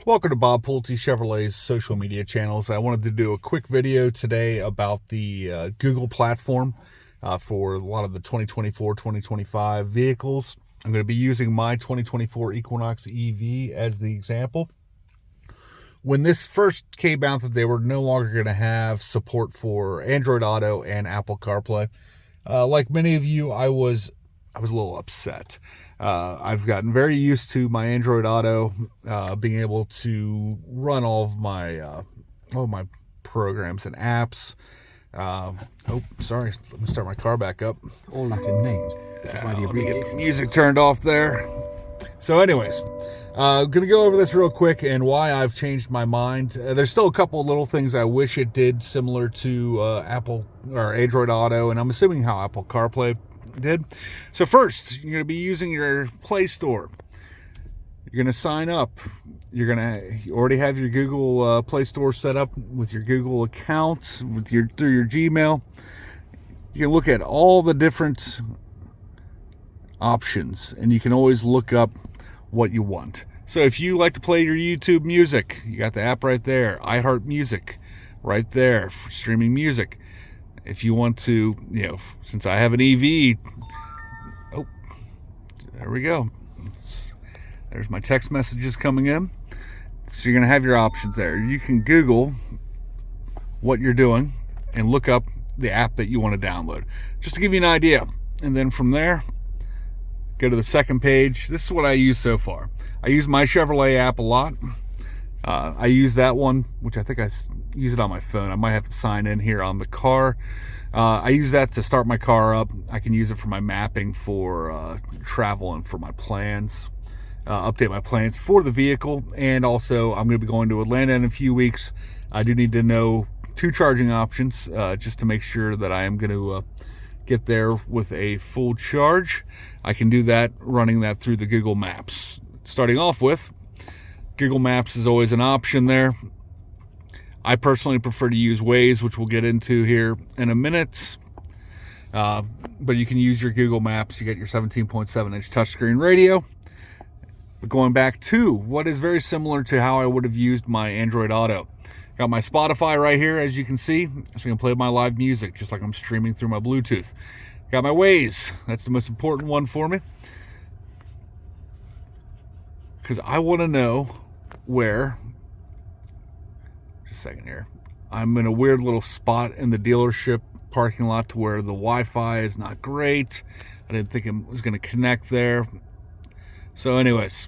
Welcome to Bob Pulte Chevrolet's social media channels. I wanted to do a quick video today about the Google platform for a lot of the 2024-2025 vehicles. I'm going to be using my 2024 Equinox EV as the example. When this first came out that they were no longer going to have support for Android Auto and Apple CarPlay, like many of you, I was a little upset. I've gotten very used to my Android Auto being able to run all of my programs and apps. Oh, sorry. Let me start my car back up. All Latin names. Let me get the music turned off there. So anyways, going to go over this real quick and why I've changed my mind. There's still a couple of little things I wish it did similar to Apple or Android Auto, and I'm assuming how Apple CarPlay did. So first, you're going to be using your Play Store. You're going to sign up. You already have your Google Play Store set up with your Google account through your Gmail. You can look at all the different options, and you can always look up what you want. So if you like to play your YouTube music, you got the app right there. iHeart Music right there for streaming music. If you want to, since I have an EV, oh, there we go. There's my text messages coming in. So you're going to have your options there. You can Google what you're doing and look up the app that you want to download, just to give you an idea. And then from there, go to the second page. This is what I use so far. I use my Chevrolet app a lot. I use that one, which I think I use it on my phone. I might have to sign in here on the car. I use that to start my car up. I can use it for my mapping for travel and for my plans, update my plans for the vehicle. And also, I'm going to be going to Atlanta in a few weeks. I do need to know 2 charging options just to make sure that I am going to get there with a full charge. I can do that running that through the Google Maps. Starting off with, Google Maps is always an option there. I personally prefer to use Waze, which we'll get into here in a minute. But you can use your Google Maps. You get your 17.7-inch touchscreen radio. But going back to what is very similar to how I would have used my Android Auto. Got my Spotify right here, as you can see. So I can play my live music, just like I'm streaming through my Bluetooth. Got my Waze. That's the most important one for me, because I want to know where, just a second here, I'm in a weird little spot in the dealership parking lot to where the Wi-Fi is not great. I didn't think it was going to connect there. So anyways,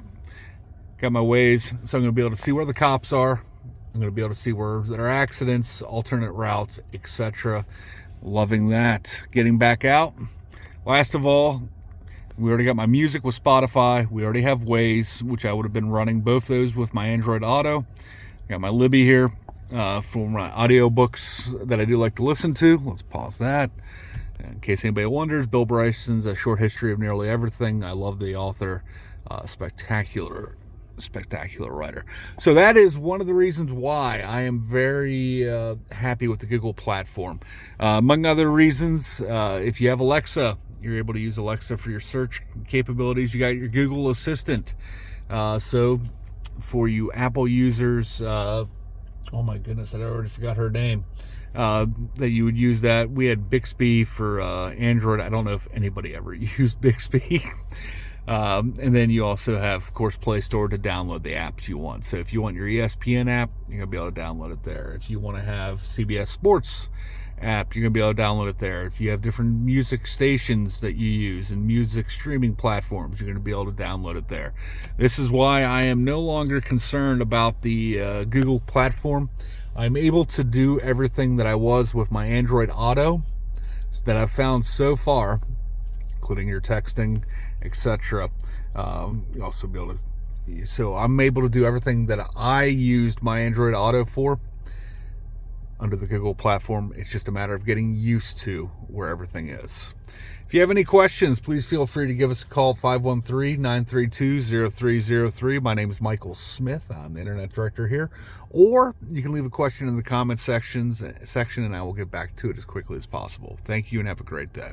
got my Waze, so I'm going to be able to see where the cops are. I'm going to be able to see where there are accidents, alternate routes, etc. Loving that. Getting back out. Last of all, we already got my music with Spotify. We already have Waze, which I would have been running both those with my Android Auto. Got my Libby here for my audiobooks that I do like to listen to. Let's pause that. In case anybody wonders, Bill Bryson's A Short History of Nearly Everything. I love the author. Spectacular writer. So that is one of the reasons why I am very happy with the Google platform. Among other reasons, if you have Alexa, you're able to use Alexa for your search capabilities. You got your Google Assistant. So for you Apple users, oh my goodness, I already forgot her name, that you would use that. We had Bixby for Android. I don't know if anybody ever used Bixby. And then you also have, of course, Play Store to download the apps you want. So if you want your ESPN app, you're going to be able to download it there. If you want to have CBS Sports app, you're going to be able to download it there. If you have different music stations that you use and music streaming platforms, you're going to be able to download it there. This is why I am no longer concerned about the Google platform. I'm able to do everything that I was with my Android Auto that I've found so far, including your texting, etc. You also be able to, so I'm able to do everything that I used my Android Auto for under the Google platform. It's just a matter of getting used to where everything is. If you have any questions, please feel free to give us a call, 513-932-0303. My name is Michael Smith. I'm the Internet Director here. Or you can leave a question in the comment section, and I will get back to it as quickly as possible. Thank you and have a great day.